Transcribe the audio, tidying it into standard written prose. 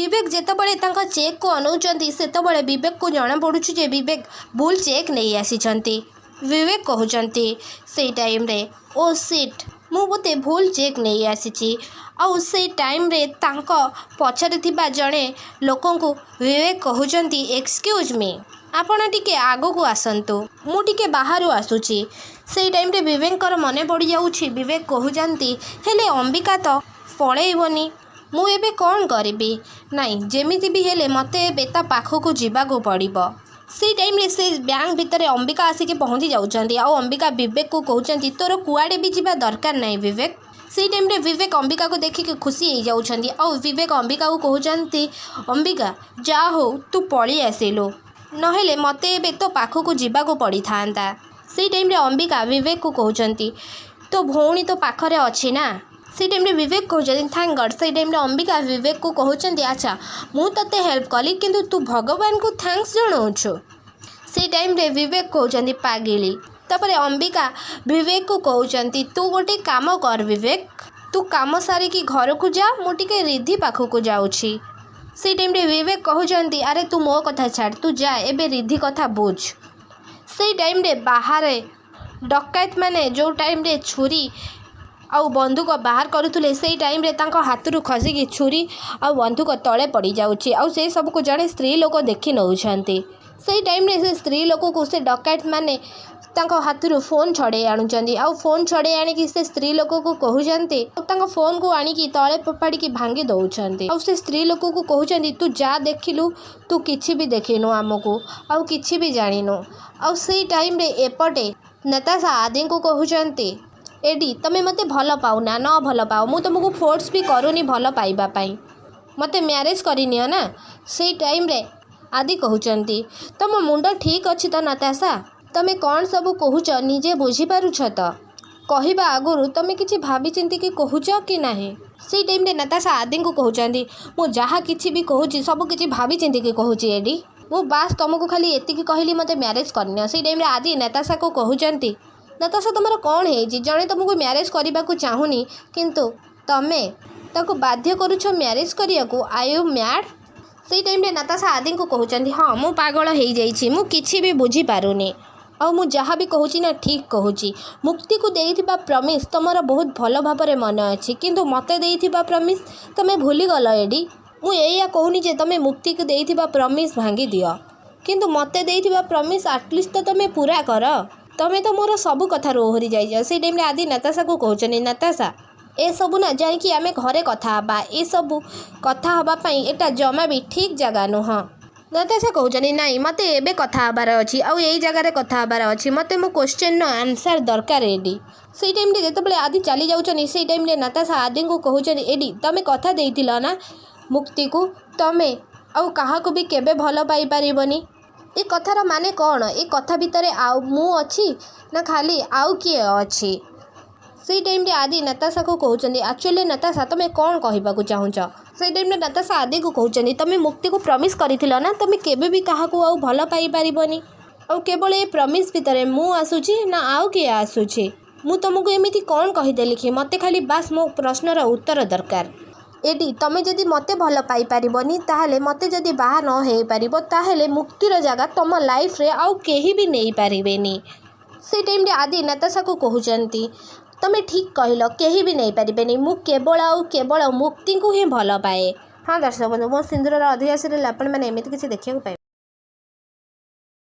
विवेक जेतेबेले तांका चेक को अनौचंती सेतेबेले विवेक को जना पड़ुछि जे विवेक भूल चेक नहीं आसीचंती। विवेक कहउचंती से टाइम रे ओ सीट मु बोते भूल चेक नहीं आसीची। आउ से टाइम रे तांका पछरे थिबा जणे लोकन को विवेक कहउचंती एक्सक्यूज मी आपण टिके आगो को आसंतु मु टिके बाहर आसुची। से टाइम रे विवेक कर मने पड़ जाउछि। विवेक कहउचंती हेले अंबिका तो पळेइबनी मु एबे कौन करिबी नाई जेमिति भी हेले मते एबे ता पाखकु जिबाकु पड़िबो। से टाइम रे से बैंक भितर अंबिका आसिके पहुँची जाउचंती। आउ अंबिका विवेक को कहउचंती तोर कुआडे भी जिबा दरकार नाई विवेक। से टाइम रे विवेक अंबिका को देखिके खुशी हो जाउचंती। आउ विवेक अंबिका को कहउचंती अंबिका जा हो तू पळी आसिलु नहेले मते एबे तो पाखकु जिबाकु पड़ी थांता। से टाइम रे अंबिका विवेक को कहउचंती तो भौणी तो पाखरे अछि ना। से टाइम रे विवेक कहउचंती थैंक गॉड। से टाइम रे अंबिका विवेक को कहउचंती अच्छा मु तते हेल्प कली किंतु तू भगवान को थैंक्स जणाउछु। से टाइम रे विवेक कहउचंती पागिली। तापरे अंबिका विवेक को कहउचंती तू गोटे काम कर विवेक तू काम सारी की घर को जा मु टिके रिद्धि पाखकु जाउछि। से टाइम रे विवेक कहउचंती अरे तू मो कथा छाड़ तू जा एबे रिद्धि कथा बुझ। से टाइम रे बाहर डकैत माने जो टाइम रे छुरी आउ बंदूक बाहर करुले से टाइम रे तांको हाथरू खसिकी छुरी आउ बंदूक तले पड़ जाउछि। आउ से सब को जड़े स्त्री लोक देखि नउछंती। से टाइम रे से स्त्री लोक को से डकैत माने तांको हाथरू फोन छड़े आणुचंती। आउ फोन छड़े आनिकी से स्त्री लोक को कहउचंती तांको फोन को आनिकी तले पपाड़ी की भांगी दउछंती। आउ से स्त्री लोक को कहउचंती तू जा देखिलु तू किछि भी देखिनु हमको आउ किछि भी जानिनु। आउ से टाइम रे एपटे नताशा आदि को कहउचंती एडी तमे मते भल पाउना न भल पाओ मु तुमको फोर्स भी करूनी भल पाइबा पाई मते मैरिज करिनियो ना। से टाइम रे आदि कहउचंती तम मुंड ठीक अछि त नताशा तमे कौन सब कहउच निजे बुझी पारुछ त कहिबा आगुरु तमे किछि भाबी चिंती कि कहउच कि नाही। से टाइम रे नताशा आदि को कहउचंती मु जहा किछि भी कहउची सब किछि भाबी चिंती कि कहउची एडी मु बास तुमको खाली एतिकी कहली मते मैरिज करनियो। से टाइम रे आदि नताशा को कहउचंती नताशा तुमर कौन है जड़े तुमको मैरिज करने को चाहूनी किंतु तमे ताको बाध्य करुछ मैरिज करिया को आई यू मैड। से टाइम रे नताशा आदि को कहउचंती हाँ मु पागल हो जाइछि मु किछि भी बुझी पारुनी आउ मु जहाँ भी कहूची ना ठीक कहूची। मुक्ति को देइथिबा प्रमिस तुमर बहुत भल भाବରେ मन अछि किंतु मते देइथिबा प्रमिस तमे भूली गल एडी मु एया कहूनी जे तमे मुक्ति को देइथिबा प्रमिस भांगी दियो किंतु मते देइथिबा प्रमिस एटलिस्ट तो तमे पूरा कर तमे तो मोर सब कथा ओहरी जाइज। से टाइम रे आदि नताशा को कहउचनी नताशा ए सबु ना जाइकी आमे घरे कथा हबा ए सबु कथा हबा पई एटा जमा भी ठीक जगह नुह। नताशा कहउचनी नाई मते एबे कथा हबार अछि आउ एई जगह रे कथा हबार अछि मते मो क्वेश्चन नो आंसर दरकार एडी। से टाइम रे जेतेबेले आदि चली जाउचनी से टाइम रे नताशा आदि को कहउचनी एडी तमे कथा देइथिलो ना मुक्ति को तमे आउ काहा को भी केबे भल पाई परिबनी ए कथार माने कौन ए कथा भितरे आउ मु अछि ना खाली आउ किए अछि। से टाइम रे आदि नताशा को कहउचंती एक्चुअली नताशा तमे कौन कहिबा को चाहुच। से टाइम रे नताशा आदि को कहउचंती तमे मुक्ति को प्रमिस करिथिलो ना तमे केबे भी काहा को आउ भल पाई परिबनी आउ केवल ए प्रमिस भितरे मु आसुची ना आउ किए आसुची मु तुमको एमिति कौन कहिदेली कि मते खाली बास मो प्रश्नर उत्तर दरकार एडी तमे जदि मते भल पाई परिबनी ताहले मते जदि बाहा न हेई परिबो ताहले मुक्तिर जगह तुम लाइफ रे आउ केही भी नहीं पारिबेनी। से टाइम रे आदि नताशा को कहउचंती तमे ठीक कहलो केही भी नहीं पारिबेनी मु केवल आउ केवल मुक्ति को ही भल पाए। हाँ दर्शक बंधु मो सिंदूर अधिवासी आपण मैंने एमती किसी देखा पाए।